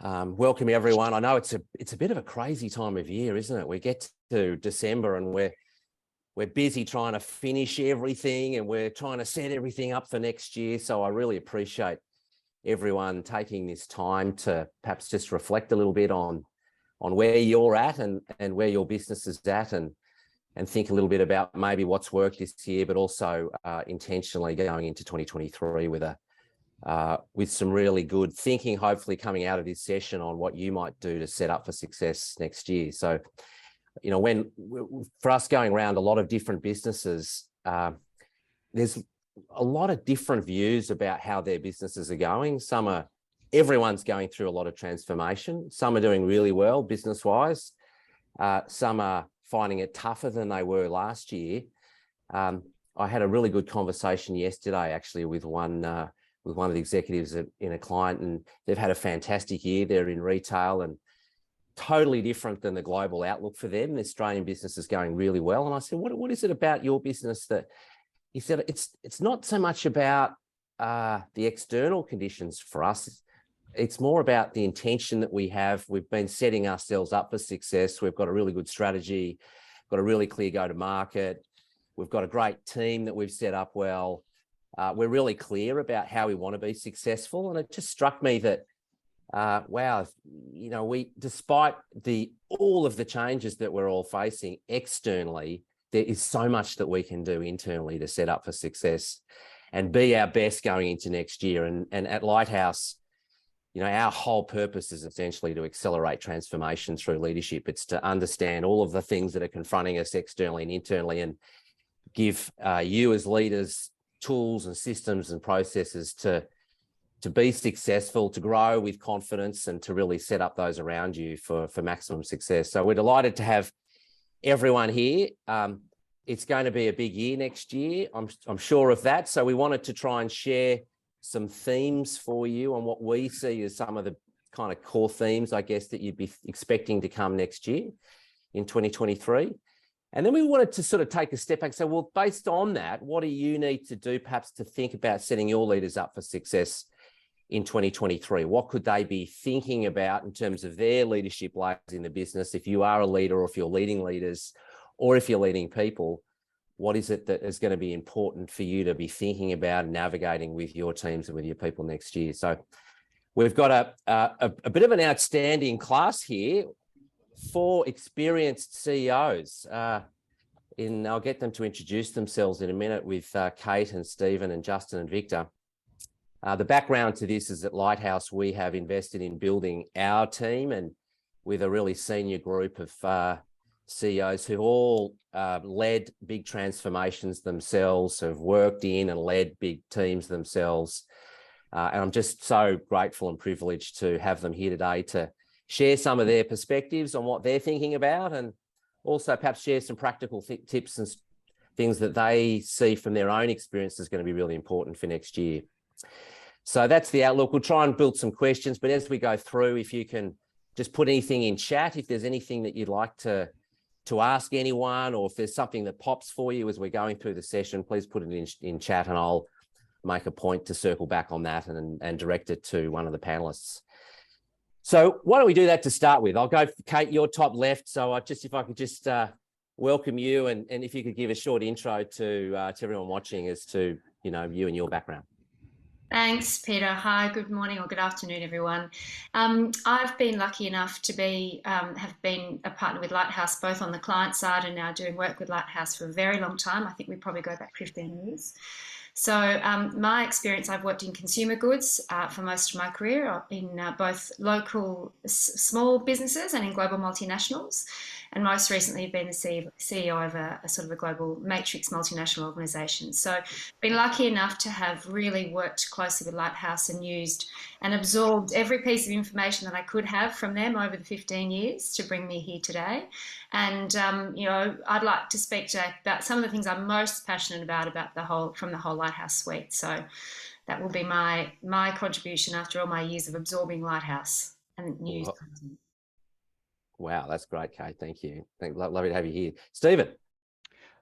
Welcome everyone. I know it's a bit of a crazy time of year, isn't it? We get to December and we're busy trying to finish everything and we're trying to set everything up for next year. So I really appreciate everyone taking this time to perhaps just reflect a little bit on where you're at and where your business is at, and think a little bit about maybe what's worked this year, but also intentionally going into 2023 with some really good thinking, hopefully coming out of this session on what you might do to set up for success next year. So, you know, for us going around a lot of different businesses, there's a lot of different views about how their businesses are going. Everyone's going through a lot of transformation. Some are doing really well business-wise. Some are finding it tougher than they were last year. I had a really good conversation yesterday, actually, with one of the executives in a client, and they've had a fantastic year. They're in retail and totally different than the global outlook for them. The Australian business is going really well. And I said, what is it about your business that... He said, it's not so much about the external conditions for us. It's more about the intention that we have. We've been setting ourselves up for success. We've got a really good strategy, got a really clear go-to-market. We've got a great team that we've set up well. We're really clear about how we want to be successful. And it just struck me that, wow, you know, despite all of the changes that we're all facing externally, there is so much that we can do internally to set up for success and be our best going into next year. And at Lighthouse, you know, our whole purpose is essentially to accelerate transformation through leadership. It's to understand all of the things that are confronting us externally and internally, and give you as leaders tools and systems and processes to be successful, to grow with confidence, and to really set up those around you for maximum success. So we're delighted to have everyone here. It's going to be a big year next year. I'm sure of that. So we wanted to try and share some themes for you on what we see as some of the kind of core themes, I guess, that you'd be expecting to come next year in 2023. And then we wanted to sort of take a step back and say, well, based on that, what do you need to do perhaps to think about setting your leaders up for success in 2023? What could they be thinking about in terms of their leadership layers in the business? If you are a leader, or if you're leading leaders, or if you're leading people, what is it that is going to be important for you to be thinking about and navigating with your teams and with your people next year? So we've got a bit of an outstanding class here. 4 experienced CEOs. I'll get them to introduce themselves in a minute, with Kate and Stephen and Justin and Victor. The background to this is that Lighthouse, we have invested in building our team, and with a really senior group of CEOs who all led big transformations themselves, have worked in and led big teams themselves. And I'm just so grateful and privileged to have them here today to share some of their perspectives on what they're thinking about, and also perhaps share some practical tips and things that they see from their own experience is going to be really important for next year. So that's the outlook. We'll try and build some questions, but as we go through, if you can just put anything in chat, if there's anything that you'd like to ask anyone, or if there's something that pops for you as we're going through the session, please put it in chat, and I'll make a point to circle back on that and direct it to one of the panelists. So why don't we do that to start with? I'll go, Kate, you're top left. So if I could just welcome you, and if you could give a short intro to everyone watching as to, you know, you and your background. Thanks, Peter. Hi, good morning or good afternoon, everyone. I've been lucky enough to have been a partner with Lighthouse, both on the client side and now doing work with Lighthouse for a very long time. I think we probably go back 15 years. So my experience, I've worked in consumer goods for most of my career, in both local small businesses and in global multinationals. And most recently I've been the CEO of a sort of a global matrix multinational organisation. So been lucky enough to have really worked closely with Lighthouse and used and absorbed every piece of information that I could have from them over the 15 years to bring me here today. And, you know, I'd like to speak today about some of the things I'm most passionate about from the whole Lighthouse suite. So that will be my contribution after all my years of absorbing Lighthouse and news content. Wow, that's great, Kate. Thank you. Lovely to have you here. Stephen.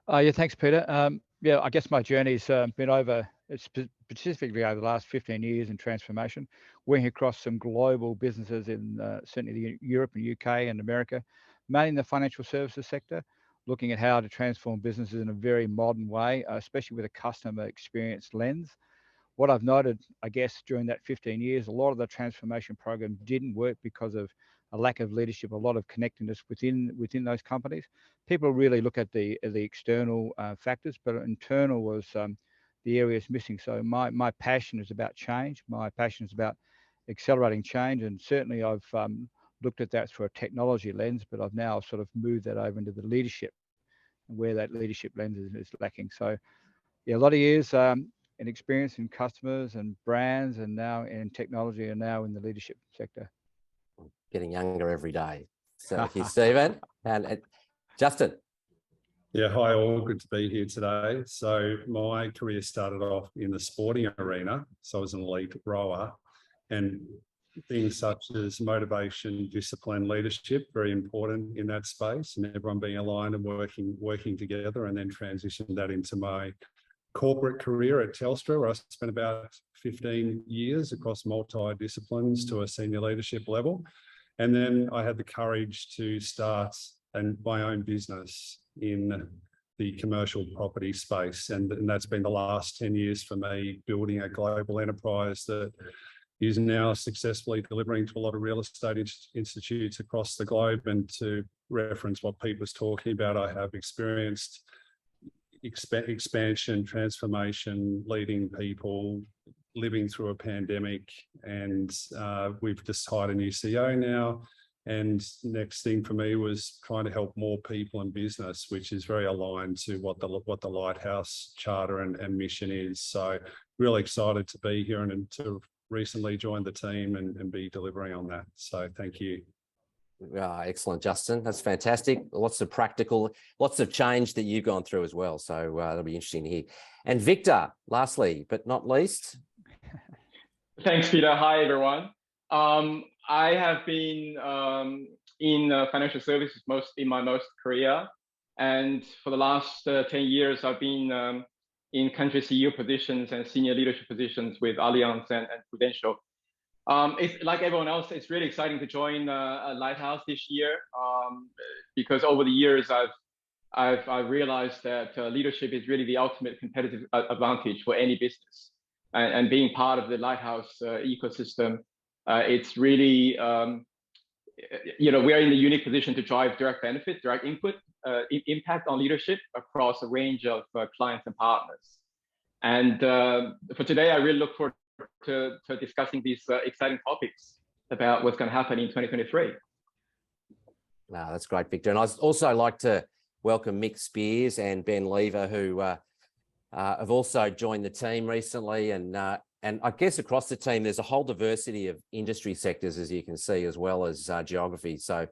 Yeah, thanks, Peter. Yeah, I guess my journey's been over specifically over the last 15 years in transformation, working across some global businesses in certainly Europe and UK and America, mainly in the financial services sector, looking at how to transform businesses in a very modern way, especially with a customer experience lens. What I've noted, I guess, during that 15 years, a lot of the transformation program didn't work because of a lack of leadership, a lot of connectedness within those companies. People really look at the external factors, but internal was the areas missing. So my passion is about change. My passion is about accelerating change, and certainly I've looked at that through a technology lens, but I've now sort of moved that over into the leadership, where that leadership lens is lacking. So yeah, a lot of years in experience in customers and brands, and now in technology, and now in the leadership sector. Getting younger every day. So thank you, Stephen. And Justin. Yeah, hi all, good to be here today. So my career started off in the sporting arena. So I was an elite rower, and things such as motivation, discipline, leadership, very important in that space, and everyone being aligned and working together, and then transitioned that into my corporate career at Telstra, where I spent about 15 years across multi-disciplines to a senior leadership level. And then I had the courage to start my own business in the commercial property space. And that's been the last 10 years for me, building a global enterprise that is now successfully delivering to a lot of real estate institutes across the globe. And to reference what Pete was talking about, I have experienced expansion, transformation, leading people, living through a pandemic, and we've just hired a new CEO now. And next thing for me was trying to help more people in business, which is very aligned to what the Lighthouse charter and mission is. So really excited to be here and to recently join the team and be delivering on that. So thank you. Excellent, Justin. That's fantastic. Lots of change that you've gone through as well. So that'll be interesting to hear. And Victor, lastly, but not least. Thanks, Peter. Hi, everyone. I have been in financial services in my most career. And for the last 10 years, I've been in country CEO positions and senior leadership positions with Allianz and Prudential. It's like everyone else, it's really exciting to join Lighthouse this year because over the years, I've realized that leadership is really the ultimate competitive advantage for any business. And being part of the Lighthouse ecosystem, it's really, we are in a unique position to drive direct benefit, direct input, impact on leadership across a range of clients and partners. And for today, I really look forward to discussing these exciting topics about what's going to happen in 2023. No, that's great, Victor. And I'd also like to welcome Mick Spears and Ben Lever, who have also joined the team recently. And I guess across the team, there's a whole diversity of industry sectors, as you can see, as well as geography. So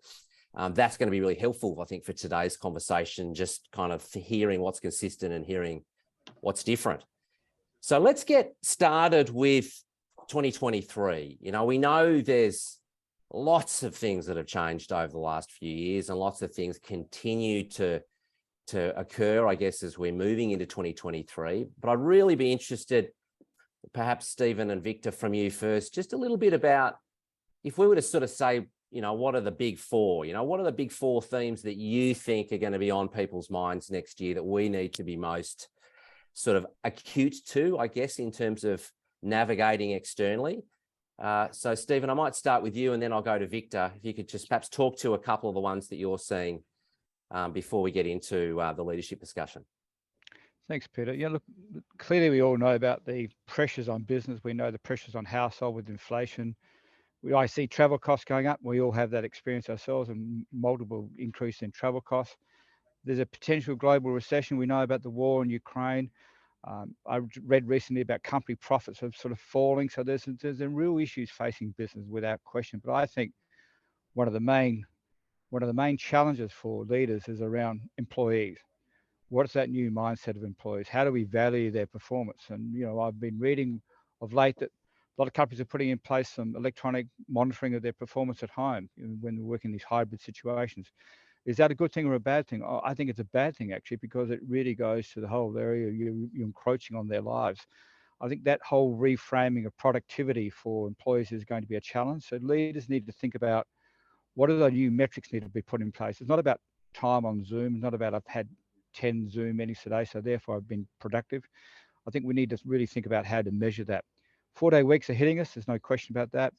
that's going to be really helpful, I think, for today's conversation, just kind of hearing what's consistent and hearing what's different. So let's get started with 2023. We know there's lots of things that have changed over the last few years, and lots of things continue to occur, I guess, as we're moving into 2023. But I'd really be interested, perhaps Stephen and Victor, from you first, just a little bit about, if we were to sort of say, what are the big four? What are the big four themes that you think are going to be on people's minds next year that we need to be most sort of acute to, I guess, in terms of navigating externally? So Stephen, I might start with you and then I'll go to Victor. If you could just perhaps talk to a couple of the ones that you're seeing before we get into the leadership discussion. Thanks, Peter. Yeah, look, clearly we all know about the pressures on business. We know the pressures on household with inflation. I see travel costs going up. We all have that experience ourselves, and multiple increase in travel costs. There's a potential global recession. We know about the war in Ukraine. I read recently about company profits are sort of falling. So there's real issues facing business without question. But I think one of the main challenges for leaders is around employees. What's that new mindset of employees? How do we value their performance? And, I've been reading of late that a lot of companies are putting in place some electronic monitoring of their performance at home when they're working in these hybrid situations. Is that a good thing or a bad thing? I think it's a bad thing, actually, because it really goes to the whole area. You're encroaching on their lives. I think that whole reframing of productivity for employees is going to be a challenge. So leaders need to think about what are the new metrics need to be put in place. It's not about time on Zoom. It's not about I've had 10 Zoom meetings today, so therefore I've been productive. I think we need to really think about how to measure that. 4-day weeks are hitting us. There's no question about that.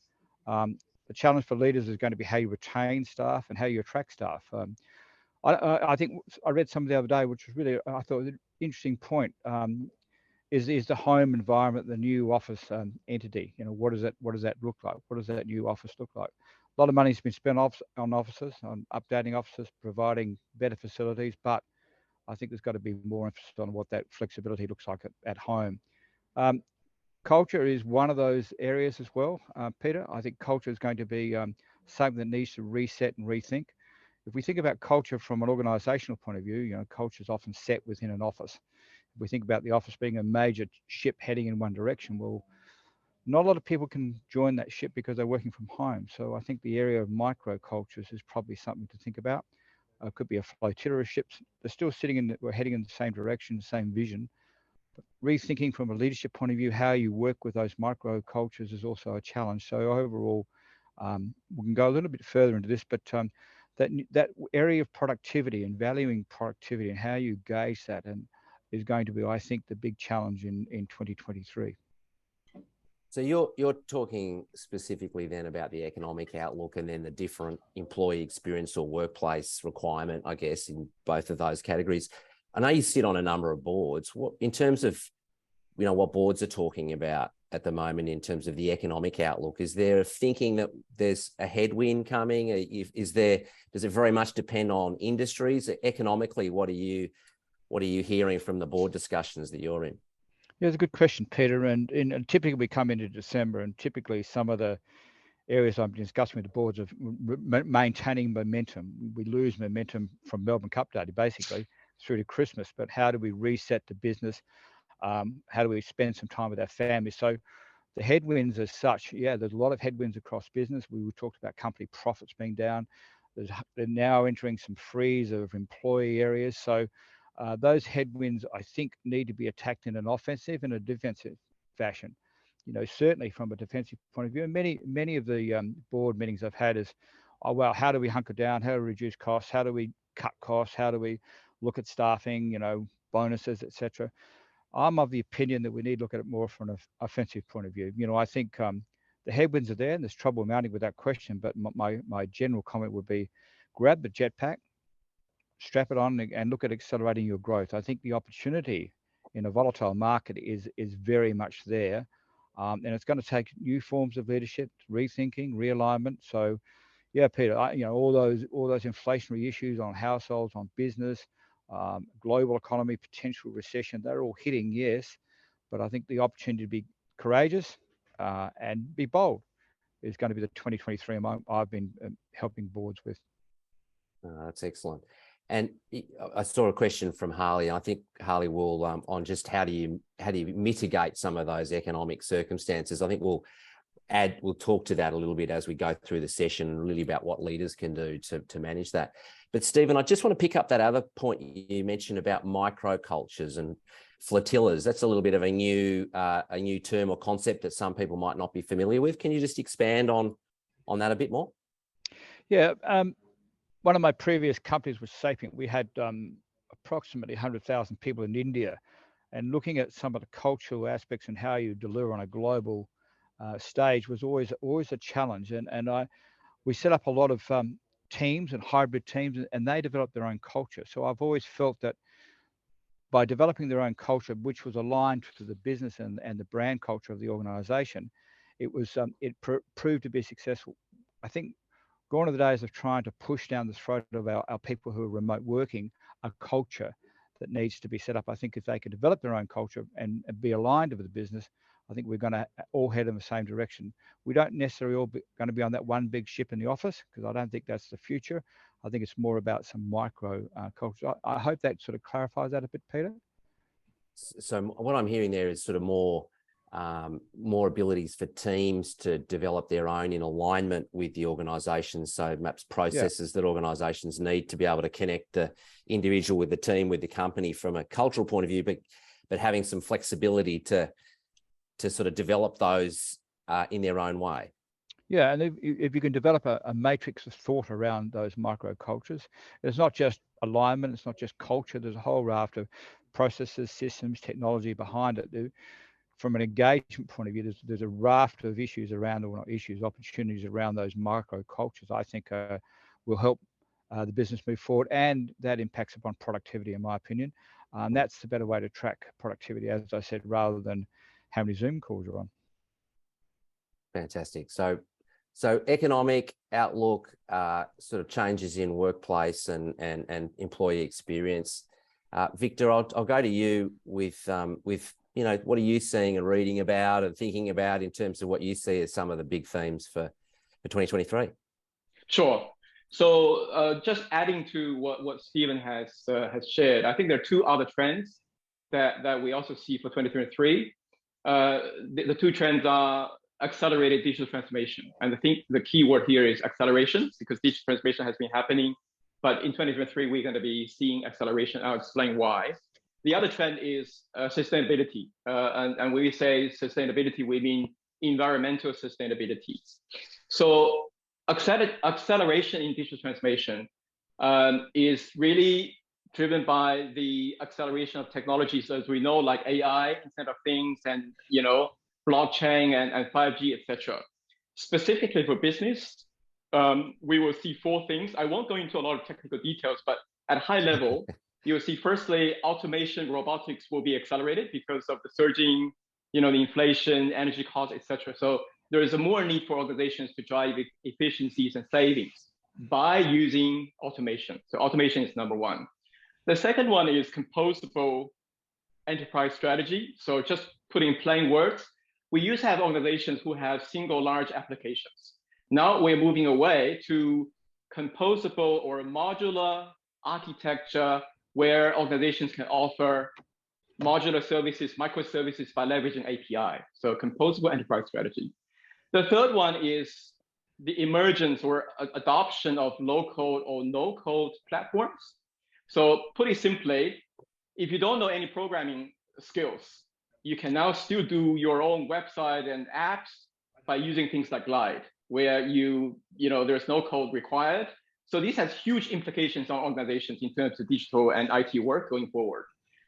The challenge for leaders is going to be how you retain staff and how you attract staff. I think I read something the other day, which was really, I thought, an interesting point. Is the home environment the new office entity? What does that look like? What does that new office look like? A lot of money's been spent on offices, on updating offices, providing better facilities, but I think there's got to be more emphasis on what that flexibility looks like at home. Culture is one of those areas as well, Peter. I think culture is going to be something that needs to reset and rethink. If we think about culture from an organisational point of view, culture is often set within an office. If we think about the office being a major ship heading in one direction, well, not a lot of people can join that ship because they're working from home. So I think the area of micro cultures is probably something to think about. Could be a flotilla of ships. They're still we're heading in the same direction, the same vision. But rethinking from a leadership point of view, how you work with those micro cultures is also a challenge. So overall, we can go a little bit further into this, but that area of productivity and valuing productivity and how you gauge that is going to be, I think, the big challenge in 2023. So you're talking specifically then about the economic outlook and then the different employee experience or workplace requirement, I guess, in both of those categories. I know you sit on a number of boards. What, in terms of, what boards are talking about at the moment in terms of the economic outlook, is there a thinking that there's a headwind coming? Does it very much depend on industries? Economically, what are you hearing from the board discussions that you're in? Yeah, it's a good question, Peter. And typically we come into December, and typically some of the areas I'm discussing with the boards of maintaining momentum. We lose momentum from Melbourne Cup Day, basically, through to Christmas. But how do we reset the business? How do we spend some time with our families? So the headwinds as such, there's a lot of headwinds across business. We talked about company profits being down. They're now entering some freeze of employee areas. So those headwinds, I think, need to be attacked in an offensive and a defensive fashion. Certainly from a defensive point of view. And many of the board meetings I've had is, how do we hunker down? How do we reduce costs? How do we cut costs? How do we look at staffing, bonuses, etc.? I'm of the opinion that we need to look at it more from an offensive point of view. I think the headwinds are there and there's trouble mounting without question. But my general comment would be, grab the jetpack, strap it on and look at accelerating your growth. I think the opportunity in a volatile market is very much there. And it's going to take new forms of leadership, rethinking, realignment. So Peter, all those inflationary issues on households, on business, global economy, potential recession, they're all hitting, yes. But I think the opportunity to be courageous and be bold is going to be the 2023 I've been helping boards with. That's excellent. And I saw a question from Harley. I think Harley will on just how do you mitigate some of those economic circumstances. I think we'll talk to that a little bit as we go through the session, really about what leaders can do to manage that. But Stephen, I just want to pick up that other point you mentioned about microcultures and flotillas. That's a little bit of a new term or concept that some people might not be familiar with. Can you just expand on that a bit more? Yeah. One of my previous companies was Sapient. We had approximately 100,000 people in India, and looking at some of the cultural aspects and how you deliver on a global stage was always a challenge. And we set up a lot of teams and hybrid teams, and they developed their own culture. So I've always felt that by developing their own culture, which was aligned to the business and the brand culture of the organization, it proved to be successful. I think gone are the days of trying to push down the throat of our people who are remote working a culture that needs to be set up. I think if they could develop their own culture and be aligned with the business, I think we're going to all head in the same direction. We don't necessarily all going to be on that one big ship in the office, because I don't think that's the future. I think it's more about some micro culture. I hope that sort of clarifies that a bit, Peter. So what I'm hearing there is sort of more abilities for teams to develop their own in alignment with the organisation. So perhaps processes that organisations need to be able to connect the individual with the team, with the company from a cultural point of view, but having some flexibility to to sort of develop those in their own way. Yeah, and if you can develop a matrix of thought around those microcultures, it's not just alignment, it's not just culture, there's a whole raft of processes, systems, technology behind it. From an engagement point of view, there's a raft of issues around, or not issues, opportunities around those microcultures I think will help the business move forward, and that impacts upon productivity, in my opinion. That's the better way to track productivity, as I said, rather than how many Zoom calls you're on. Fantastic. So economic outlook, sort of changes in workplace and employee experience. Victor, I'll go to you with what are you seeing and reading about and thinking about in terms of what you see as some of the big themes for 2023? Sure. So just adding to what Stephen has shared, I think there are two other trends that we also see for 2023. The two trends are accelerated digital transformation. And I think the key word here is acceleration, because digital transformation has been happening, but in 2023, we're going to be seeing acceleration. I'll explain why. The other trend is sustainability. And when we say sustainability, we mean environmental sustainability. So acceleration in digital transformation is really driven by the acceleration of technologies, as we know, like AI, Internet of Things, and blockchain and 5G, etc. Specifically for business, we will see four things. I won't go into a lot of technical details, but at a high level, you'll see firstly, automation, robotics will be accelerated because of the surging, the inflation, energy costs, etc. So there is a more need for organizations to drive efficiencies and savings by using automation. So automation is number one. The second one is composable enterprise strategy. So just putting in plain words, we used to have organizations who have single large applications. Now we're moving away to composable or modular architecture where organizations can offer modular services, microservices by leveraging API. So composable enterprise strategy. The third one is the emergence or adoption of low-code or no-code platforms. So put it simply, if you don't know any programming skills, you can now still do your own website and apps by using things like Glide, where there's no code required. So this has huge implications on organizations in terms of digital and IT work going forward.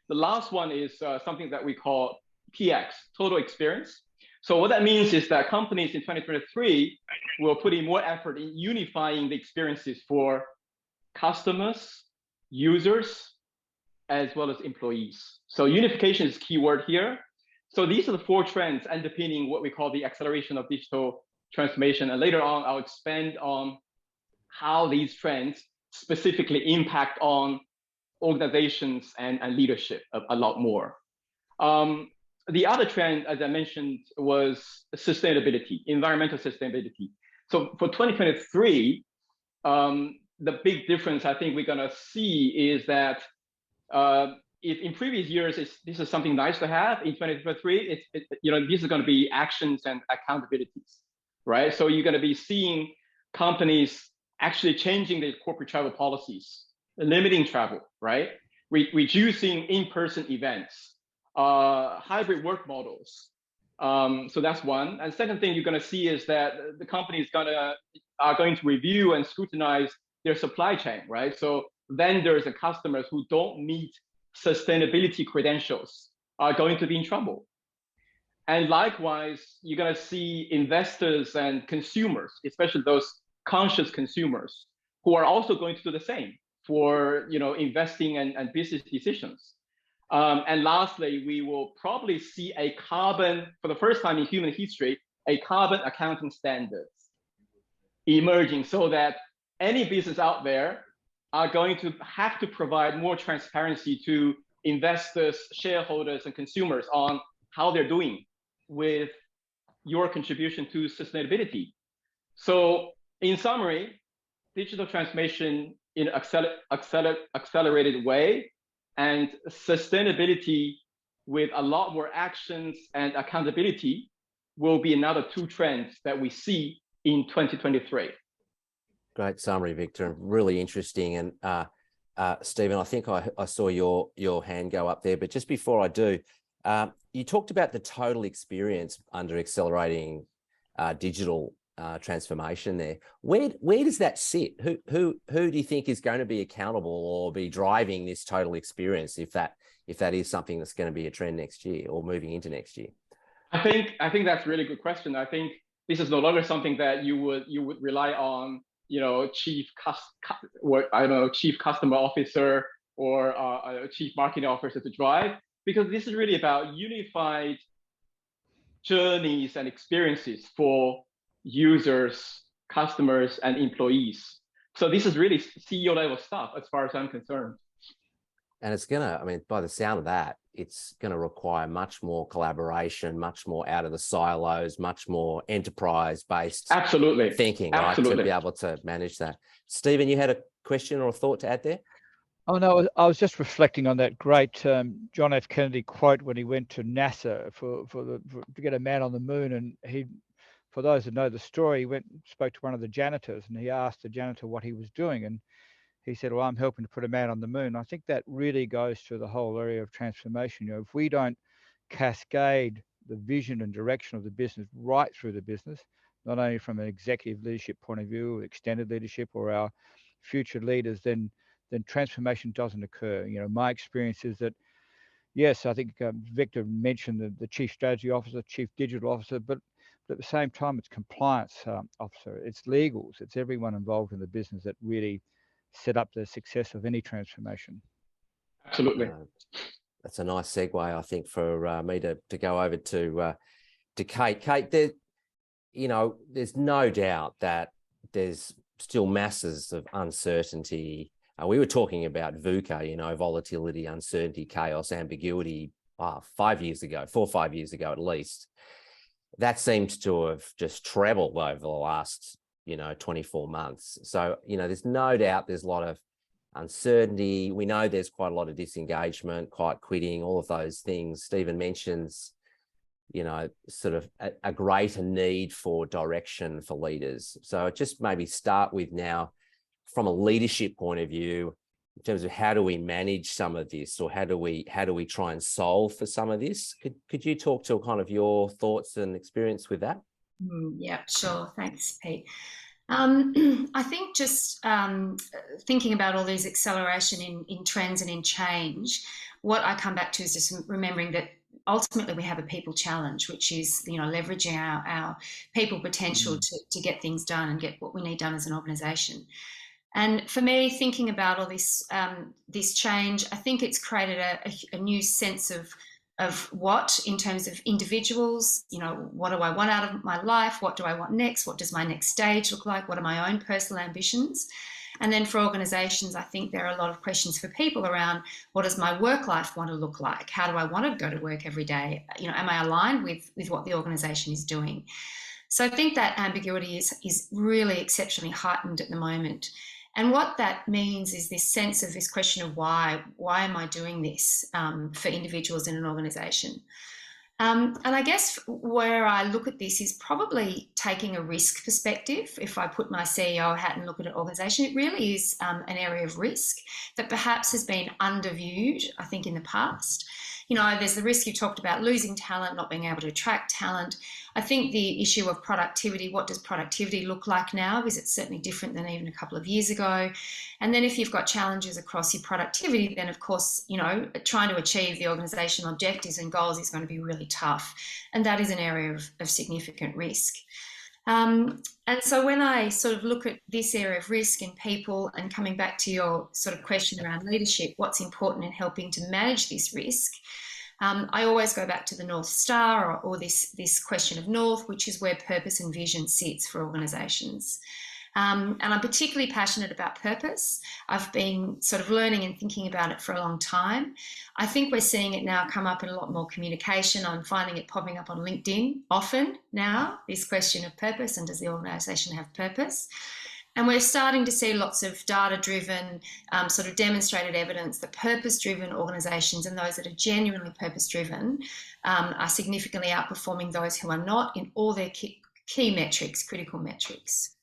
The last one is something that we call TX, total experience. So what that means is that companies in 2023 will put in more effort in unifying the experiences for customers, users, as well as employees. So unification is key word here. So these are the four trends underpinning what we call the acceleration of digital transformation. And later on, I'll expand on how these trends specifically impact on organizations and leadership a lot more. The other trend, as I mentioned, was sustainability, environmental sustainability. So for 2023, the big difference I think we're going to see is that if in previous years this is something nice to have, in 2023, these are going to be actions and accountabilities, right? So you're going to be seeing companies actually changing their corporate travel policies, limiting travel, right? Reducing in-person events, hybrid work models. So that's one. And second thing you're going to see is that the companies are going to review and scrutinize their supply chain, right? So vendors and customers who don't meet sustainability credentials are going to be in trouble. And likewise, you're going to see investors and consumers, especially those conscious consumers, who are also going to do the same for investing and business decisions. And lastly, we will probably see for the first time in human history, a carbon accounting standards emerging, so that any business out there are going to have to provide more transparency to investors, shareholders, and consumers on how they're doing with your contribution to sustainability. So in summary, digital transformation in an accelerated way, and sustainability with a lot more actions and accountability will be another two trends that we see in 2023. Great summary, Victor. Really interesting. And Stephen, I think I saw your hand go up there, but just before I do, you talked about the total experience under accelerating digital transformation there. Where does that sit? Who do you think is going to be accountable or be driving this total experience if that is something that's going to be a trend next year or moving into next year? I think that's a really good question. I think this is no longer something that you would rely on, chief customer officer or a chief marketing officer to drive, because this is really about unified journeys and experiences for users, customers, and employees. So this is really CEO level stuff as far as I'm concerned. And it's going to, I mean, by the sound of that, it's going to require much more collaboration, much more out of the silos, much more enterprise-based thinking, right, to be able to manage that. Stephen, you had a question or a thought to add there? Oh, no, I was just reflecting on that great John F. Kennedy quote when he went to NASA to get a man on the moon. And he, for those that know the story, he went and spoke to one of the janitors, and he asked the janitor what he was doing. And he said, well, I'm helping to put a man on the moon. I think that really goes to the whole area of transformation. If we don't cascade the vision and direction of the business right through the business, not only from an executive leadership point of view, extended leadership, or our future leaders, then transformation doesn't occur. My experience is that, yes, I think Victor mentioned the chief strategy officer, chief digital officer, but at the same time, it's compliance officer, it's legals, it's everyone involved in the business that really set up the success of any transformation. Absolutely. That's a nice segue, I think, for me to go over to Kate. Kate, there's no doubt that there's still masses of uncertainty. We were talking about VUCA, volatility, uncertainty, chaos, ambiguity, 5 years ago, 4 or 5 years ago at least. That seems to have just trebled over the last 24 months. So, there's no doubt there's a lot of uncertainty. We know there's quite a lot of disengagement, quite quitting, all of those things. Stephen mentions, sort of a greater need for direction for leaders. So just maybe start with now, from a leadership point of view, in terms of how do we manage some of this, or how do we try and solve for some of this? Could you talk to kind of your thoughts and experience with that? Yeah, sure. Thanks, Pete. I think just thinking about all these acceleration in trends and in change, what I come back to is just remembering that ultimately we have a people challenge, which is leveraging our people potential to get things done and get what we need done as an organisation. And for me, thinking about all this this change, I think it's created a new sense of what, in terms of individuals, what do I want out of my life? What do I want next? What does my next stage look like? What are my own personal ambitions? And then for organisations, I think there are a lot of questions for people around, what does my work life want to look like? How do I want to go to work every day? Am I aligned with what the organisation is doing? So I think that ambiguity is really exceptionally heightened at the moment. And what that means is this sense of this question of why am I doing this for individuals in an organisation? And I guess where I look at this is probably taking a risk perspective. If I put my CEO hat and look at an organisation, it really is an area of risk that perhaps has been underviewed, I think, in the past. There's the risk you talked about, losing talent, not being able to attract talent. I think the issue of productivity, what does productivity look like now? Is it certainly different than even a couple of years ago? And then if you've got challenges across your productivity, then of course, trying to achieve the organisational objectives and goals is going to be really tough. And that is an area of significant risk. And so when I sort of look at this area of risk in people, and coming back to your sort of question around leadership, what's important in helping to manage this risk, I always go back to the North Star or this question of North, which is where purpose and vision sits for organisations. And I'm particularly passionate about purpose. I've been sort of learning and thinking about it for a long time. I think we're seeing it now come up in a lot more communication. I'm finding it popping up on LinkedIn often now, this question of purpose, and does the organisation have purpose? And we're starting to see lots of data-driven, sort of demonstrated evidence that purpose-driven organisations and those that are genuinely purpose-driven are significantly outperforming those who are not in all their key metrics, critical metrics.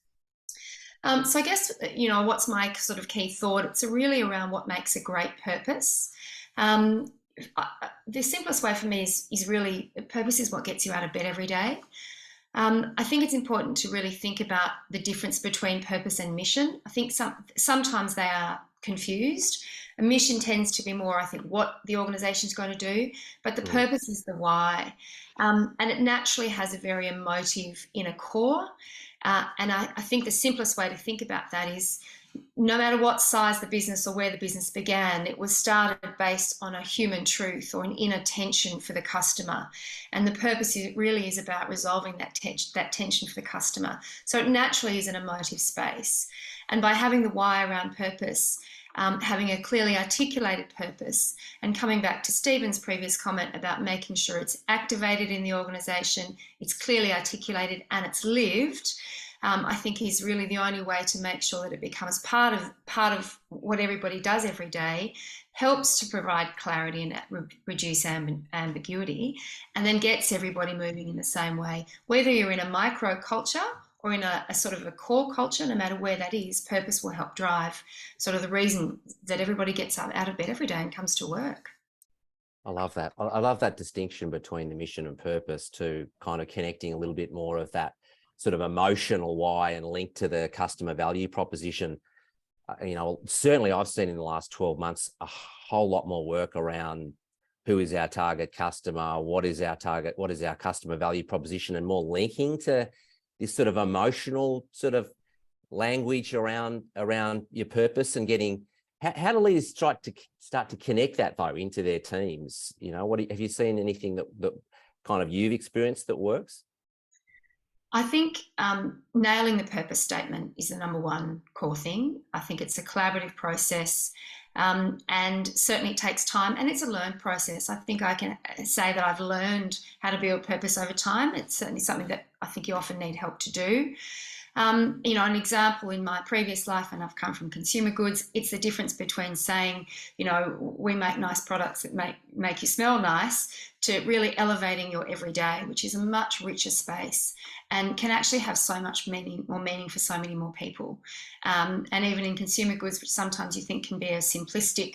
So I guess, what's my sort of key thought? It's really around what makes a great purpose. the simplest way for me is really purpose is what gets you out of bed every day. I think it's important to really think about the difference between purpose and mission. I think sometimes they are confused. A mission tends to be more, I think, what the organisation is going to do, but the purpose is the why. And it naturally has a very emotive inner core. And I think the simplest way to think about that is no matter what size the business or where the business began, it was started based on a human truth or an inner tension for the customer. And the purpose really is about resolving that tension for the customer. So it naturally is an emotive space. And by having the why around purpose, having a clearly articulated purpose, and coming back to Stephen's previous comment about making sure it's activated in the organisation, it's clearly articulated and it's lived, I think is really the only way to make sure that it becomes part of what everybody does every day, helps to provide clarity and reduce ambiguity, and then gets everybody moving in the same way. Whether you're in a micro culture or in a sort of a core culture, no matter where that is, purpose will help drive sort of the reason that everybody gets up out of bed every day and comes to work. I love that. I love that distinction between the mission and purpose, to kind of connecting a little bit more of that sort of emotional why and link to the customer value proposition. Certainly I've seen in the last 12 months a whole lot more work around who is our target customer, what is our target, what is our customer value proposition, and more linking to this sort of emotional sort of language around your purpose, and getting how do leaders start to connect that though into their teams? Have you seen anything that kind of you've experienced that works? I think nailing the purpose statement is the number one core thing. I think it's a collaborative process, and certainly it takes time, and it's a learned process. I think I can say that I've learned how to build purpose over time. It's certainly something that I think you often need help to do. An example in my previous life, and I've come from consumer goods, it's the difference between saying, we make nice products that make you smell nice, to really elevating your everyday, which is a much richer space and can actually have so much meaning for so many more people. And even in consumer goods, which sometimes you think can be a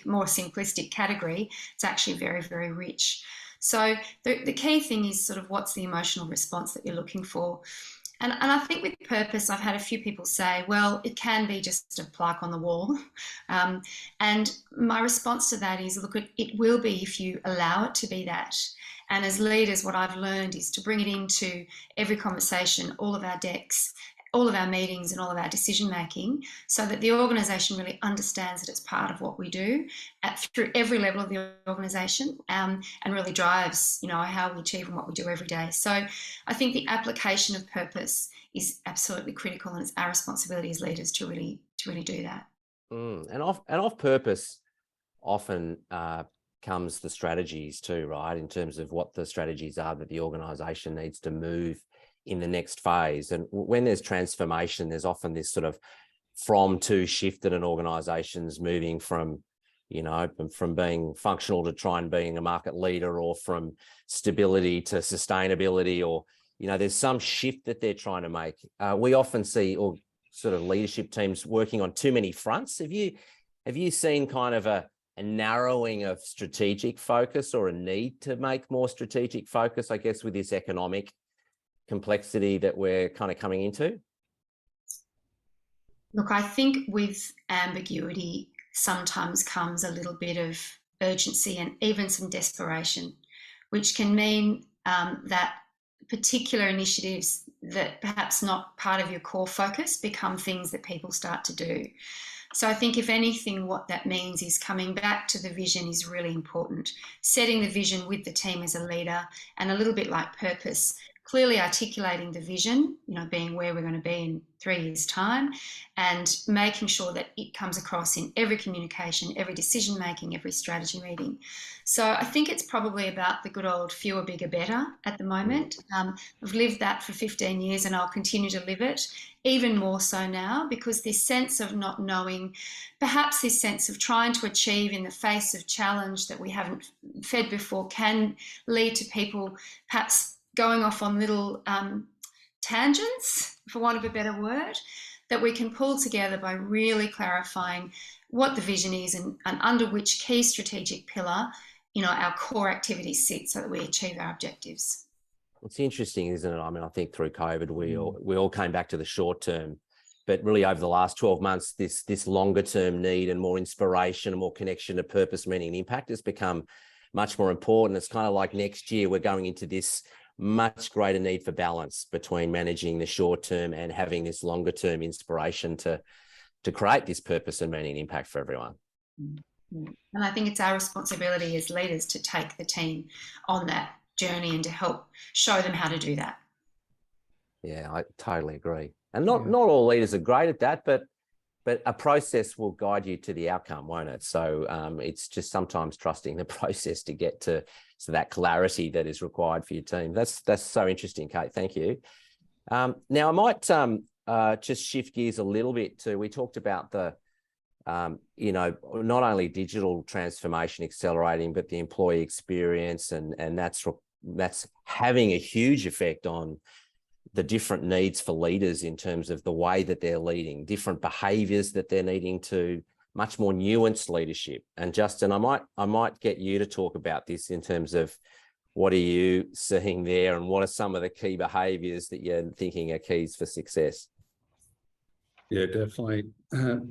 more simplistic category, it's actually very, very rich. So the key thing is sort of what's the emotional response that you're looking for. And I think with purpose, I've had a few people say, well, it can be just a plaque on the wall. And my response to that is, look, it will be if you allow it to be that. And as leaders, what I've learned is to bring it into every conversation, all of our decks, all of our meetings and all of our decision making, so that the organisation really understands that it's part of what we do through every level of the organisation, and really drives how we achieve and what we do every day. So I think the application of purpose is absolutely critical, and it's our responsibility as leaders to really do that. And off purpose often comes the strategies too, right? In terms of what the strategies are that the organisation needs to move in the next phase. And when there's transformation, there's often this sort of from to shift in an organization's moving from being functional to try and being a market leader, or from stability to sustainability, or there's some shift that they're trying to make. We often see sort of leadership teams working on too many fronts. Have you seen kind of a narrowing of strategic focus, or a need to make more strategic focus, I guess, with this economic complexity that we're kind of coming into? Look, I think with ambiguity sometimes comes a little bit of urgency and even some desperation, which can mean that particular initiatives that perhaps not part of your core focus become things that people start to do. So I think if anything, what that means is coming back to the vision is really important. Setting the vision with the team as a leader, and a little bit like purpose, clearly articulating the vision, being where we're going to be in 3 years' time, and making sure that it comes across in every communication, every decision making, every strategy meeting. So I think it's probably about the good old fewer, bigger, better at the moment. I've lived that for 15 years and I'll continue to live it, even more so now, because this sense of not knowing, perhaps this sense of trying to achieve in the face of challenge that we haven't fed before, can lead to people perhaps going off on little tangents, for want of a better word, that we can pull together by really clarifying what the vision is and under which key strategic pillar our core activities sit so that we achieve our objectives. It's interesting, isn't it? I mean, I think through COVID, we all came back to the short term, but really over the last 12 months, this longer term need and more inspiration and more connection to purpose, meaning, and impact has become much more important. It's kind of like next year we're going into this much greater need for balance between managing the short term and having this longer term inspiration to create this purpose and meaning and impact for everyone. And I think it's our responsibility as leaders to take the team on that journey and to help show them how to do that. Yeah, I totally agree. And not all leaders are great at that, but a process will guide you to the outcome, won't it? So it's just sometimes trusting the process to get to that clarity that is required for your team. That's so interesting, Kate. Thank you. Now I might just shift gears a little bit to, we talked about the not only digital transformation accelerating, but the employee experience, and that's having a huge effect on the different needs for leaders in terms of the way that they're leading, different behaviours that they're needing to, much more nuanced leadership. And Justin, I might get you to talk about this in terms of what are you seeing there, and what are some of the key behaviours that you're thinking are keys for success? Yeah, definitely.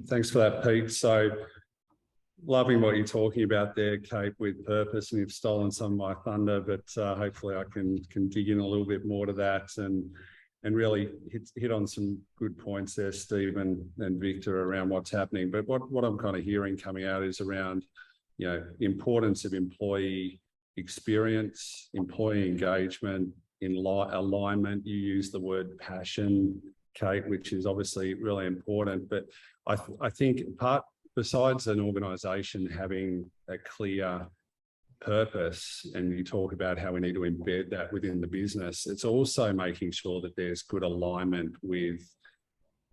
Thanks for that, Pete. So loving what you're talking about there, Kate, with purpose, and you've stolen some of my thunder, but hopefully I can dig in a little bit more to that and really hit on some good points there, Steve and Victor, around what's happening. But what I'm kind of hearing coming out is around, the importance of employee experience, employee engagement, in alignment. You use the word passion, Kate, which is obviously really important. But I think besides an organisation having a clear purpose, and you talk about how we need to embed that within the business, it's also making sure that there's good alignment with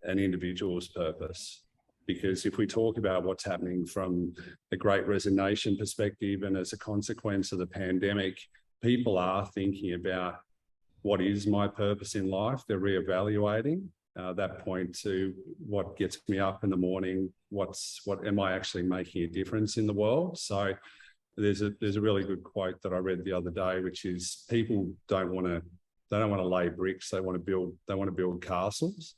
an individual's purpose. Because if we talk about what's happening from the Great Resignation perspective, and as a consequence of the pandemic, people are thinking about, what is my purpose in life? They're reevaluating that point to what gets me up in the morning. What am I actually making a difference in the world? So there's a really good quote that I read the other day, which is, people don't want to lay bricks. They want to build castles.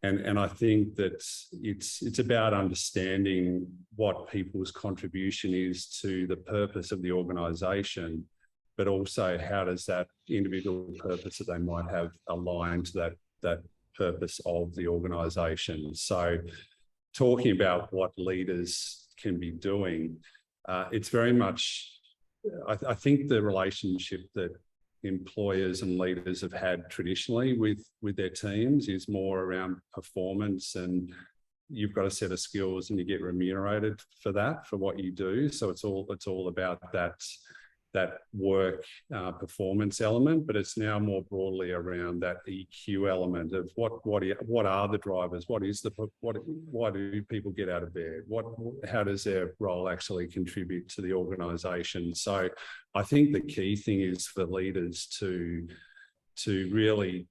And I think that it's about understanding what people's contribution is to the purpose of the organisation, but also how does that individual purpose that they might have align to that purpose of the organisation. So talking about what leaders can be doing, it's very much, I think the relationship that employers and leaders have had traditionally with their teams is more around performance, and you've got a set of skills and you get remunerated for that, for what you do. So it's all about that work performance element, but it's now more broadly around that EQ element of what are the drivers, why do people get out of bed, how does their role actually contribute to the organisation. So I think the key thing is for leaders to really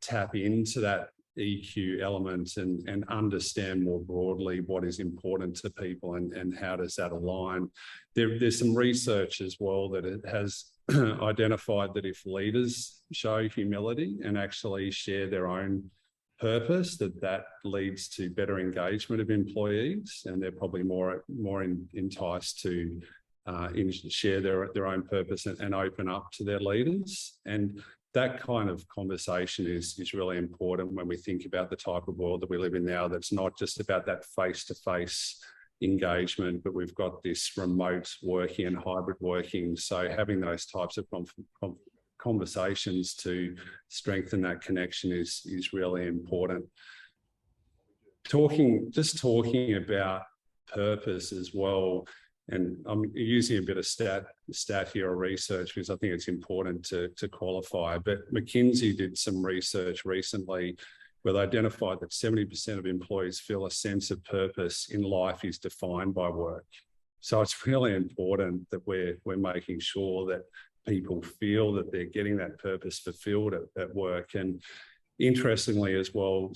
tap into that EQ element and understand more broadly what is important to people and how does that align. There's some research as well that it has identified that if leaders show humility and actually share their own purpose, that leads to better engagement of employees, and they're probably more enticed to share their own purpose and open up to their leaders. And that kind of conversation is really important when we think about the type of world that we live in now, that's not just about that face-to-face engagement, but we've got this remote working and hybrid working. So having those types of conversations to strengthen that connection is really important. Talking about purpose as well, and I'm using a bit of stat here or research because I think it's important to qualify, but McKinsey did some research recently where they identified that 70% of employees feel a sense of purpose in life is defined by work. So it's really important that we're making sure that people feel that they're getting that purpose fulfilled at work. And interestingly as well,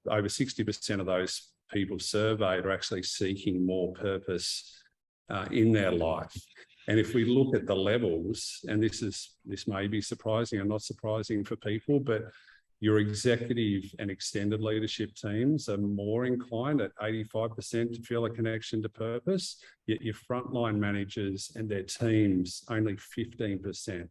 over 60% of those people surveyed are actually seeking more purpose in their life. And if we look at the levels, and this may be surprising or not surprising for people, but your executive and extended leadership teams are more inclined at 85% to feel a connection to purpose, yet your frontline managers and their teams only 15%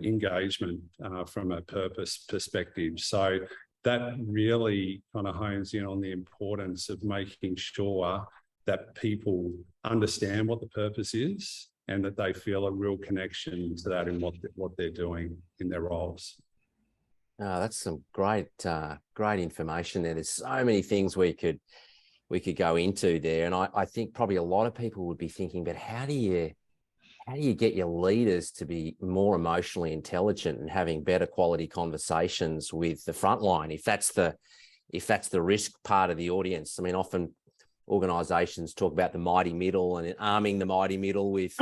engagement from a purpose perspective. So that really kind of hones in on the importance of making sure that people understand what the purpose is and that they feel a real connection to that in what they're doing in their roles. That's some great information there. There's so many things we could go into there, and I think probably a lot of people would be thinking, but how do you get your leaders to be more emotionally intelligent and having better quality conversations with the frontline? If that's the risk part of the audience, I mean, often organisations talk about the mighty middle and arming the mighty middle with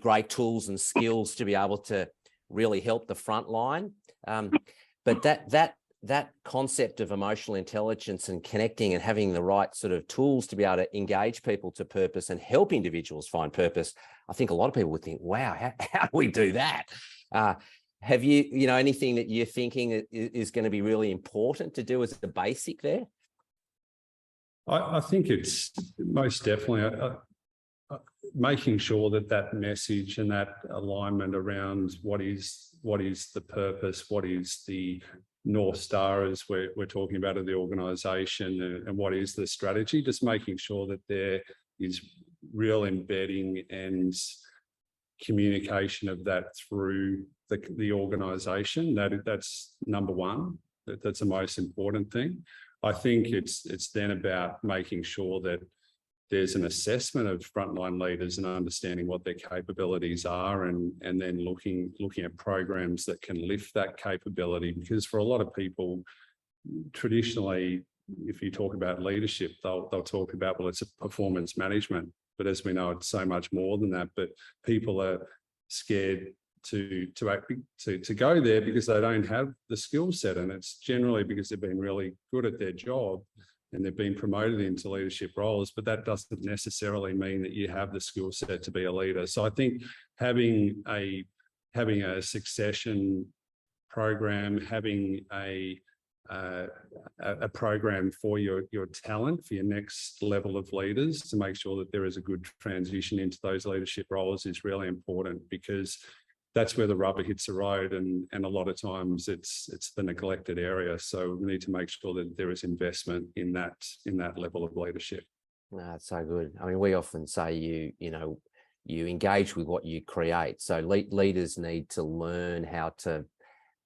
great tools and skills to be able to really help the frontline. But that concept of emotional intelligence and connecting and having the right sort of tools to be able to engage people to purpose and help individuals find purpose, I think a lot of people would think, wow, how do we do that? Have you anything that you're thinking is going to be really important to do as a basic there? I think it's most definitely making sure that message and that alignment around what is the purpose, what is the North Star as we're talking about of the organisation, and what is the strategy, just making sure that there is real embedding and communication of that through the organisation. That's number one. That's the most important thing. I think it's then about making sure that there's an assessment of frontline leaders and understanding what their capabilities are, and then looking at programs that can lift that capability. Because for a lot of people, traditionally, if you talk about leadership, they'll talk about, well, it's a performance management. But as we know, it's so much more than that. But people are scared to go there because they don't have the skill set, and it's generally because they've been really good at their job and they've been promoted into leadership roles, but that doesn't necessarily mean that you have the skill set to be a leader. So I think having a succession program, having a program for your talent, for your next level of leaders, to make sure that there is a good transition into those leadership roles is really important, because that's where the rubber hits the road, and a lot of times it's the neglected area. So we need to make sure that there is investment in that level of leadership. No, that's so good. I mean, we often say you engage with what you create. So leaders need to learn how to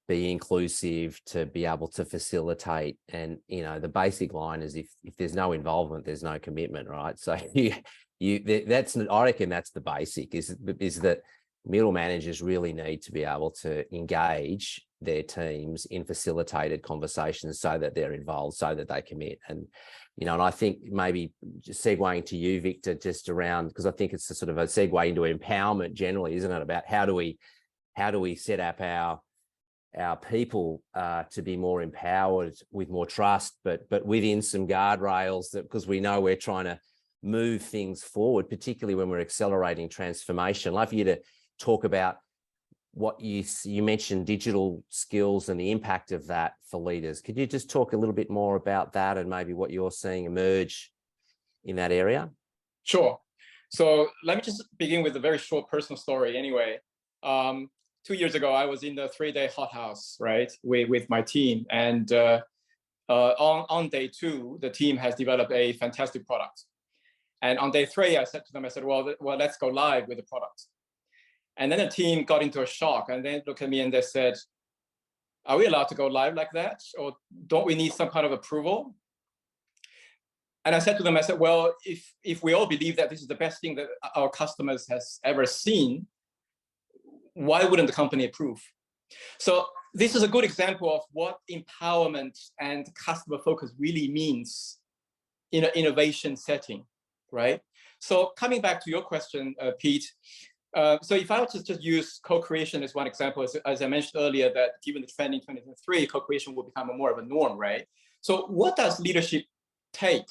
be inclusive, to be able to facilitate, and the basic line is if there's no involvement, there's no commitment, right? So I reckon that's the basic, is that middle managers really need to be able to engage their teams in facilitated conversations so that they're involved, so that they commit. And I think maybe just segueing to you, Victor, just around, because I think it's a sort of a segue into empowerment generally, isn't it? About how do we set up our people to be more empowered with more trust, but within some guardrails, that because we know we're trying to move things forward, particularly when we're accelerating transformation. I'd love for you to talk about what you mentioned, digital skills and the impact of that for leaders. Could you just talk a little bit more about that and maybe what you're seeing emerge in that area? Sure. So let me just begin with a very short personal story anyway. 2 years ago, I was in the 3-day hothouse, right, with my team. And on day 2, the team has developed a fantastic product. And on day 3, I said to them, well, let's go live with the product. And then the team got into a shock, and they looked at me and they said, are we allowed to go live like that? Or don't we need some kind of approval? And I said to them, well, if we all believe that this is the best thing that our customers has ever seen, why wouldn't the company approve? So this is a good example of what empowerment and customer focus really means in an innovation setting, right? So coming back to your question, Pete, so if I were to just use co-creation as one example, as I mentioned earlier, that given the trend in 2023, co-creation will become more of a norm, right? So what does leadership take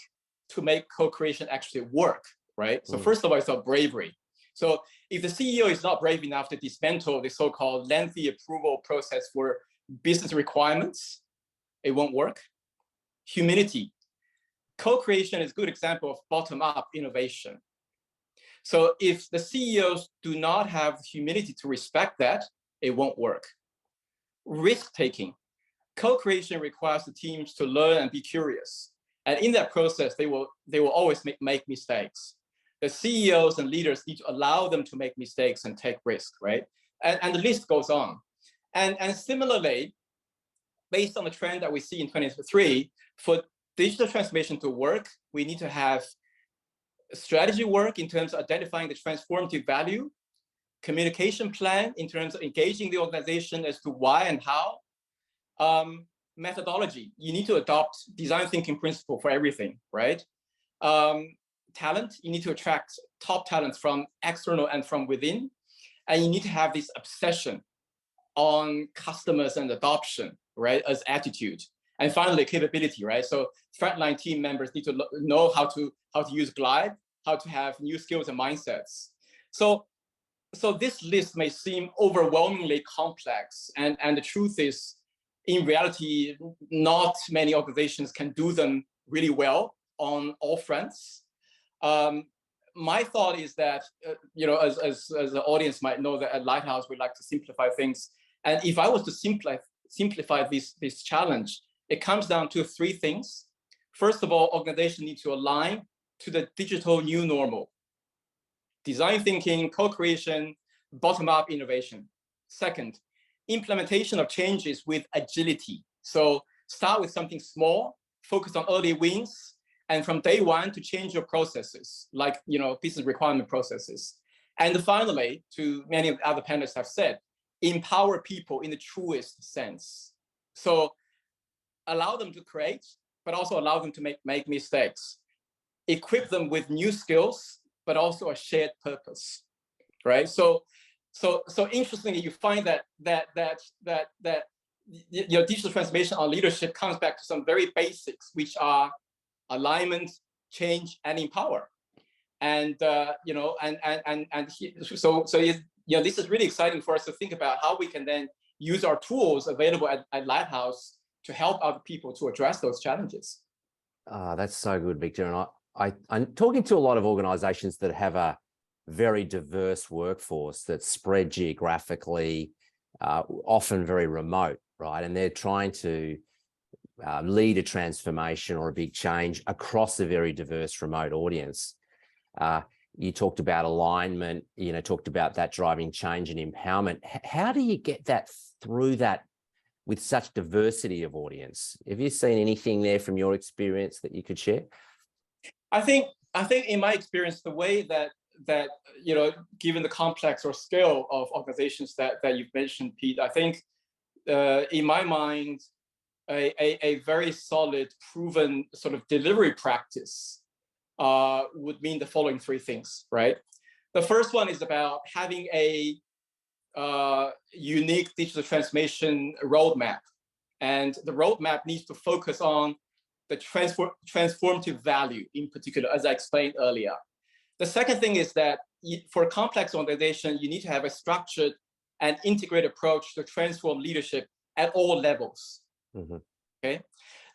to make co-creation actually work, right? So first of all, it's about bravery. So if the CEO is not brave enough to dismantle the so-called lengthy approval process for business requirements, it won't work. Humility. Co-creation is a good example of bottom-up innovation. So if the CEOs do not have humility to respect that, it won't work. Risk-taking. Co-creation requires the teams to learn and be curious. And in that process, they will always make mistakes. The CEOs and leaders need to allow them to make mistakes and take risks, right? And the list goes on. And similarly, based on the trend that we see in 2023, for digital transformation to work, we need to have strategy work in terms of identifying the transformative value, communication plan in terms of engaging the organization as to why and how, methodology. You need to adopt design thinking principle for everything, right? Talent, you need to attract top talents from external and from within. And you need to have this obsession on customers and adoption, right, as attitude. And finally, capability, right? So frontline team members need to know how to use Glide, how to have new skills and mindsets. So this list may seem overwhelmingly complex, and the truth is, in reality, not many organizations can do them really well on all fronts. My thought is that, as the audience might know, that at Lighthouse we like to simplify things. And if I was to simplify this challenge, it comes down to three things. First of all, organizations need to align to the digital new normal. Design thinking, co-creation, bottom-up innovation. Second, implementation of changes with agility. So start with something small, focus on early wins, and from day one to change your processes, like business requirement processes. And finally, to many of the other panelists have said, empower people in the truest sense. So allow them to create, but also allow them to make mistakes. Equip them with new skills, but also a shared purpose, right? So interestingly, you find that digital transformation on leadership comes back to some very basics, which are alignment, change, and empower. And so this is really exciting for us to think about how we can then use our tools available at Lighthouse to help other people to address those challenges. That's so good, Victor. And I'm talking to a lot of organizations that have a very diverse workforce that's spread geographically, often very remote, right? And they're trying to lead a transformation or a big change across a very diverse remote audience. You talked about alignment, talked about that driving change and empowerment. How do you get that through that with such diversity of audience? Have you seen anything there from your experience that you could share? I think in my experience, the way that given the complex or scale of organizations that you've mentioned, Pete, I think in my mind, a very solid, proven sort of delivery practice would mean the following three things, right? The first one is about having a unique digital transformation roadmap. And the roadmap needs to focus on the transformative value in particular, as I explained earlier. The second thing is that for a complex organization, you need to have a structured and integrated approach to transform leadership at all levels. Mm-hmm. Okay.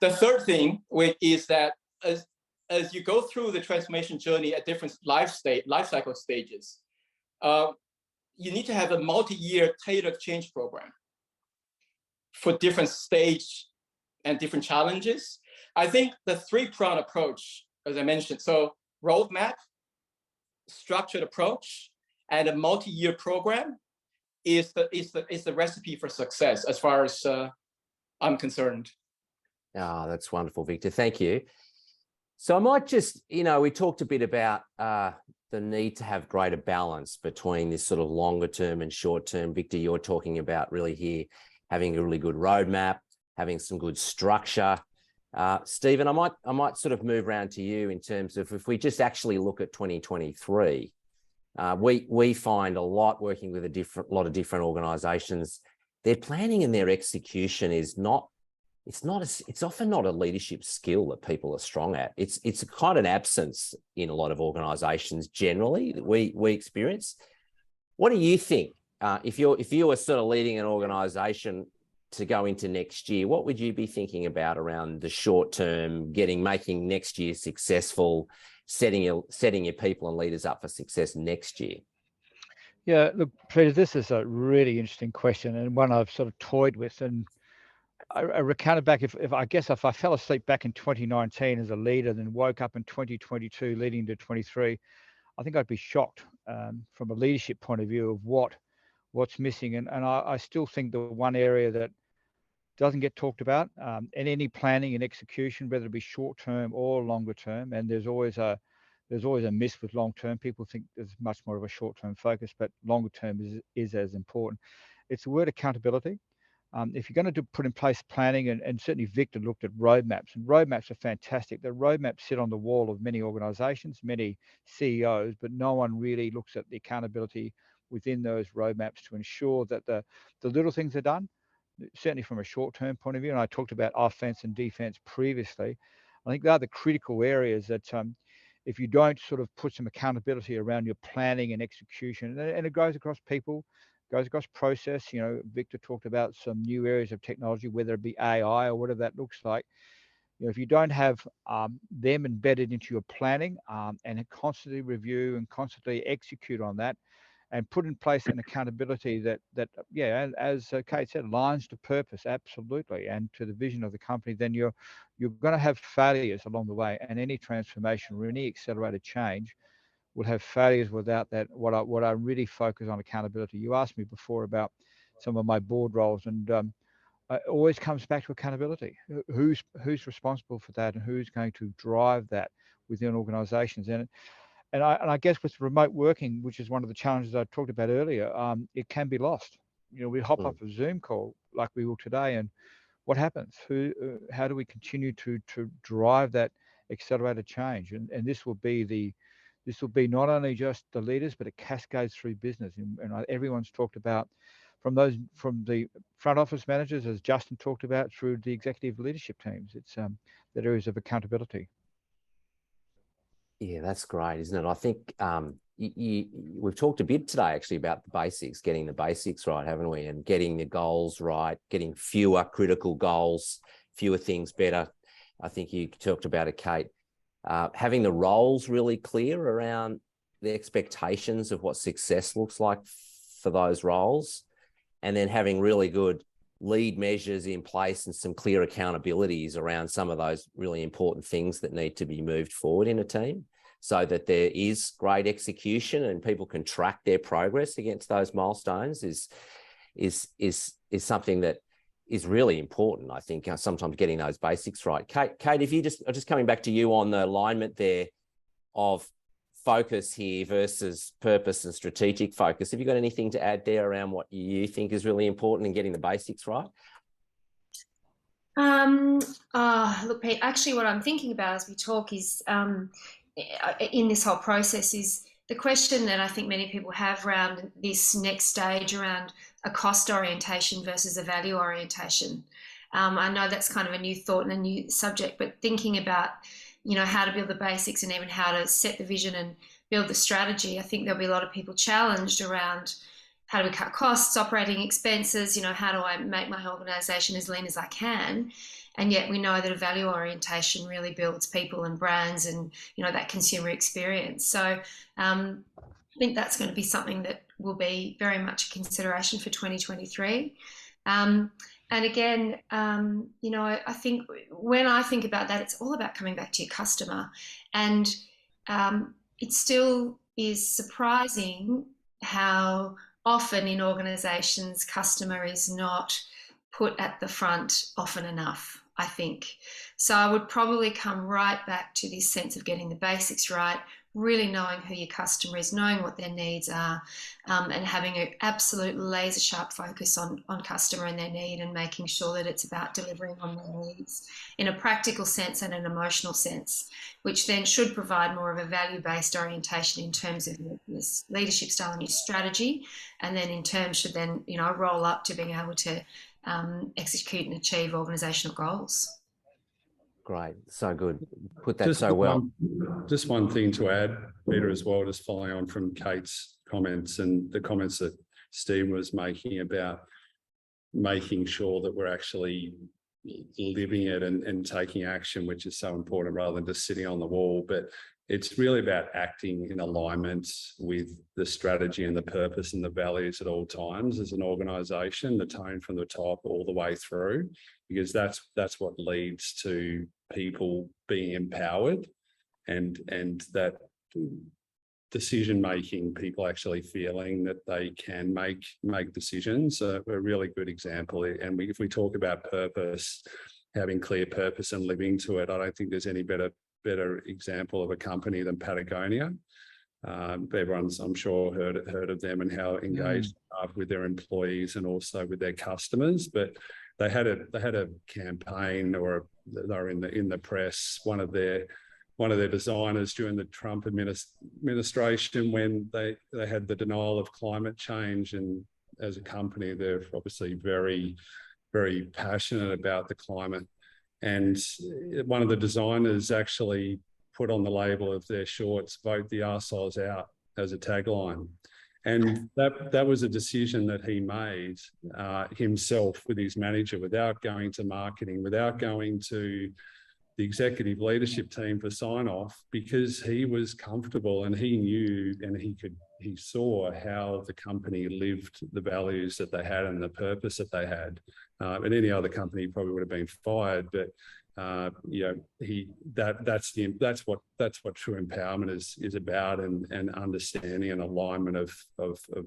The third thing is that as you go through the transformation journey at different life cycle stages, you need to have a multi-year tailored change program for different stage and different challenges. I think the three-pronged approach, as I mentioned, so roadmap, structured approach, and a multi-year program is the recipe for success as far as I'm concerned. Oh, that's wonderful, Victor. Thank you. So I might just, we talked a bit about the need to have greater balance between this sort of longer term and short term. Victor, you're talking about really here having a really good roadmap, having some good structure. Stephen, I might sort of move around to you in terms of if we just actually look at 2023, we find a lot working with lot of different organisations. Their planning and their execution is not it's often not a leadership skill that people are strong at. It's kind of an absence in a lot of organisations generally that we experience. What do you think? If you were sort of leading an organisation to go into next year, what would you be thinking about around the short term, making next year successful, setting your people and leaders up for success next year? Yeah, look, Peter, this is a really interesting question and one I've sort of toyed with. And I recounted back, if I fell asleep back in 2019 as a leader, then woke up in 2022 leading into 23, I think I'd be shocked from a leadership point of view of what's missing. And I still think the one area that doesn't get talked about in any planning and execution, whether it be short term or longer term, and there's always a miss with long term. People think there's much more of a short term focus, but longer term is as important. It's the word accountability. If you're going to put in place planning, and certainly Victor looked at roadmaps, and roadmaps are fantastic. The roadmaps sit on the wall of many organizations, many CEOs, but no one really looks at the accountability within those roadmaps to ensure that the little things are done, certainly from a short-term point of view. And I talked about offense and defense previously. I think they're the critical areas that if you don't sort of put some accountability around your planning and execution, and it goes across people, goes across process. Victor talked about some new areas of technology, whether it be AI or whatever that looks like. If you don't have them embedded into your planning and constantly review and constantly execute on that, and put in place an accountability that as Kate said, aligns to purpose, absolutely, and to the vision of the company, then you're going to have failures along the way. And any transformation or any accelerated change will have failures without that. What I really focus on accountability. You asked me before about some of my board roles, and it always comes back to accountability. Who's responsible for that, and who's going to drive that within organisations? And I guess with remote working, which is one of the challenges I talked about earlier, it can be lost. We hop off a Zoom call like we will today, and what happens? How do we continue to drive that accelerated change? And this will be not only just the leaders, but it cascades through business. And everyone's talked about from the front office managers, as Justin talked about, through the executive leadership teams. It's that areas of accountability. Yeah, that's great, isn't it? I think we've talked a bit today actually about the basics, getting the basics right, haven't we? And getting the goals right, getting fewer critical goals, fewer things better. I think you talked about it, Kate. Having the roles really clear around the expectations of what success looks like for those roles, and then having really good lead measures in place and some clear accountabilities around some of those really important things that need to be moved forward in a team, so that there is great execution and people can track their progress against those milestones is something that is really important. I think sometimes getting those basics right. Kate, if you just coming back to you on the alignment there of focus here versus purpose and strategic focus, have you got anything to add there around what you think is really important in getting the basics right? Look, Pete, actually what I'm thinking about as we talk is in this whole process is the question that I think many people have around this next stage around a cost orientation versus a value orientation. I know that's kind of a new thought and a new subject, but thinking about, how to build the basics and even how to set the vision and build the strategy, I think there'll be a lot of people challenged around how do we cut costs, operating expenses, how do I make my organisation as lean as I can? And yet we know that a value orientation really builds people and brands and, that consumer experience. So I think that's going to be something that will be very much a consideration for 2023. And again, I think when I think about that, it's all about coming back to your customer. And it still is surprising how often in organisations, customer is not put at the front often enough, I think. So I would probably come right back to this sense of getting the basics right, really knowing who your customer is, knowing what their needs are, and having an absolute laser sharp focus on customer and their need, and making sure that it's about delivering on their needs in a practical sense and an emotional sense, which then should provide more of a value-based orientation in terms of your leadership style and your strategy, and then in terms should then, roll up to being able to execute and achieve organisational goals. Great, so good. Put that so well. Just one thing to add, Peter, as well, just following on from Kate's comments and the comments that Steve was making about making sure that we're actually living it and taking action, which is so important rather than just sitting on the wall. But it's really about acting in alignment with the strategy and the purpose and the values at all times as an organisation, the tone from the top all the way through, because that's what leads to people being empowered and that decision making, people actually feeling that they can make decisions. A really good example, and if we talk about purpose, having clear purpose and living to it, I don't think there's any better example of a company than Patagonia. Everyone's, I'm sure, heard of them and how engaged they are with their employees and also with their customers. But they had a campaign, or they were in the press. One of their designers during the Trump administration, when they had the denial of climate change, and as a company, they're obviously very, very passionate about the climate. And one of the designers actually put on the label of their shorts, "Vote the arseholes out," as a tagline. And that was a decision that he made himself with his manager, without going to marketing, without going to the executive leadership team for sign off, because he was comfortable and he knew and he saw how the company lived the values that they had and the purpose that they had. In any other company, he probably would have been fired, but that's what true empowerment is about, and understanding and alignment of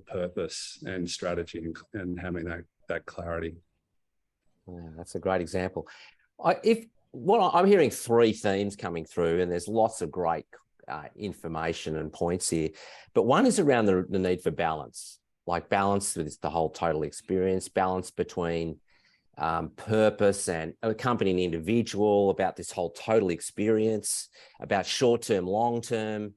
purpose and strategy and having that clarity. Yeah, that's a great example. I'm hearing three themes coming through, and there's lots of great information and points here. But one is around the need for balance, like balance with the whole total experience, balance between purpose and a company and individual, about this whole total experience, about short-term, long-term.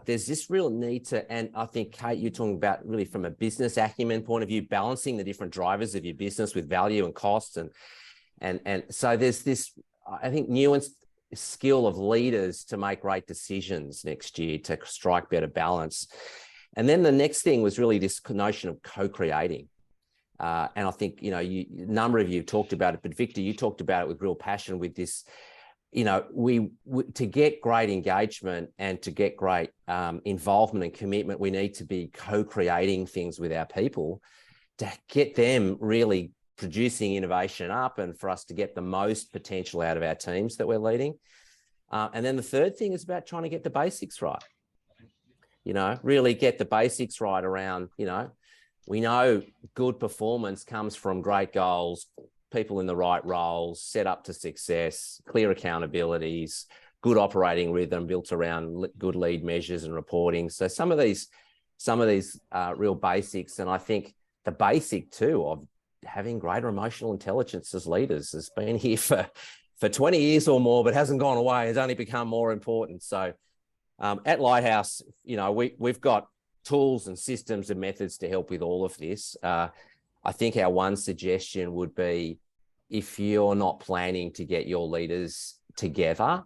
There's this real need to, and I think, Kate, you're talking about really from a business acumen point of view, balancing the different drivers of your business with value and costs. And so there's this, I think, nuanced skill of leaders to make great decisions next year, to strike better balance. And then the next thing was really this notion of co-creating. And I think, a number of you talked about it, but Victor, you talked about it with real passion with this, we to get great engagement and to get great involvement and commitment, we need to be co-creating things with our people to get them really producing innovation up, and for us to get the most potential out of our teams that we're leading. And then the third thing is about trying to get the basics right. Really get the basics right around, we know good performance comes from great goals, people in the right roles, set up to success, clear accountabilities, good operating rhythm built around good lead measures and reporting. So some of these real basics, and I think the basic too of having greater emotional intelligence as leaders has been here for 20 years or more, but hasn't gone away. It's only become more important. So at Lighthouse, we've got tools and systems and methods to help with all of this. I think our one suggestion would be, if you're not planning to get your leaders together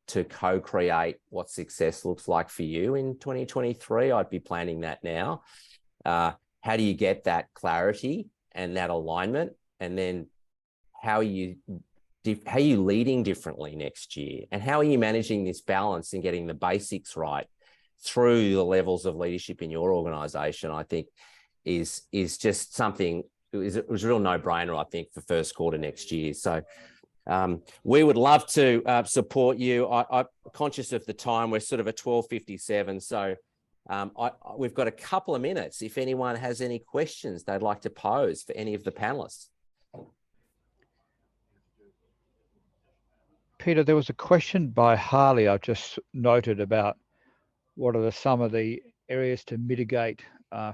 to co-create what success looks like for you in 2023, I'd be planning that now. How do you get that clarity and that alignment? And then how are you leading differently next year? And how are you managing this balance and getting the basics right through the levels of leadership in your organization? I think is just something, it was a real no-brainer, I think, for first quarter next year. So we would love to support you. I'm conscious of the time. We're sort of at 12:57. So we've got a couple of minutes if anyone has any questions they'd like to pose for any of the panelists. Peter, there was a question by Harley I've just noted about what are some of the areas to mitigate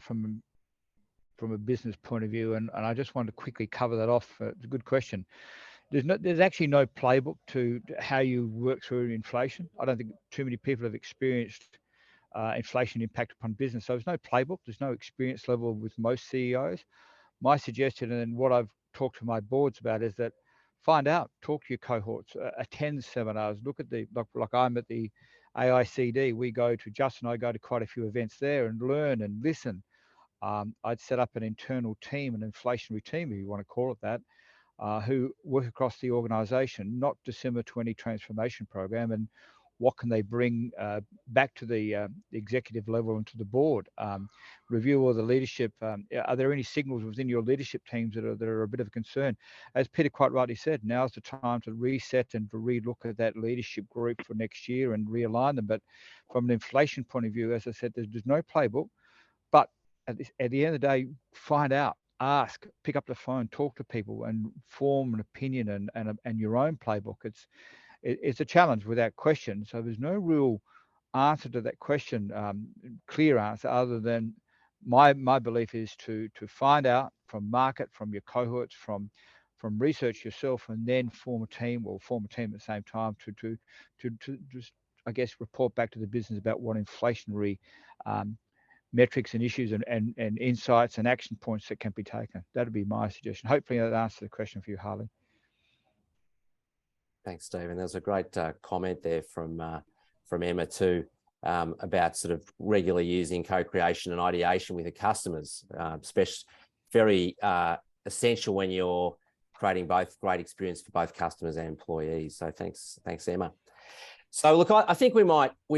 from a business point of view, and I just wanted to quickly cover that off. It's a good question. There's actually no playbook to how you work through inflation. I don't think too many people have experienced inflation impact upon business. So there's no playbook. There's no experience level with most CEOs. My suggestion, and what I've talk to my boards about is that find out, talk to your cohorts, attend seminars, look at the, like I'm at the AICD, Justin and I go to quite a few events there and learn and listen. I'd set up an internal team, an inflationary team, if you want to call it that, who work across the organisation, not dissimilar to any transformation program, and what can they bring back to the executive level and to the board. Review all the leadership. Are there any signals within your leadership teams that are a bit of a concern? As Peter quite rightly said, now's the time to reset and to relook at that leadership group for next year and realign them. But from an inflation point of view, as I said, there's no playbook. But at the end of the day, find out, ask, pick up the phone, talk to people, and form an opinion and your own playbook. It's a challenge without question. So there's no real answer to that question, clear answer, other than my belief is to find out from market, from your cohorts, from research yourself, and then form a team at the same time to just, I guess, report back to the business about what inflationary metrics and issues and insights and action points that can be taken. That'd be my suggestion. Hopefully that answers the question for you, Harley. Thanks, Stephen. There's a great comment there from Emma too, about sort of regularly using co-creation and ideation with the customers, especially very essential when you're creating both great experience for both customers and employees. So thanks, Emma. So look, I think we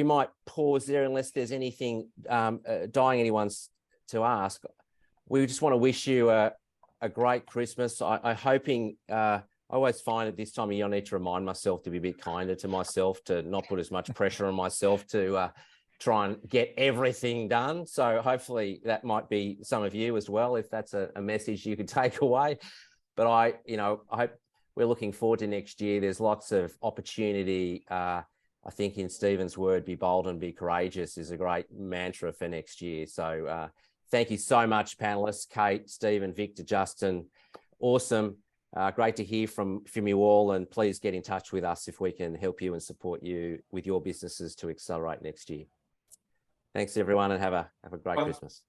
might pause there unless there's anything dying anyone's to ask. We just want to wish you a great Christmas. I'm hoping. I always find at this time of year I need to remind myself to be a bit kinder to myself, to not put as much pressure on myself to try and get everything done. So hopefully that might be some of you as well, if that's a message you could take away. But I hope we're looking forward to next year. There's lots of opportunity. I think in Stephen's word, be bold and be courageous is a great mantra for next year. So thank you so much, panelists, Kate, Stephen, Victor, Justin. Awesome. Great to hear from you all, and please get in touch with us if we can help you and support you with your businesses to accelerate next year. Thanks everyone, and have a great Christmas.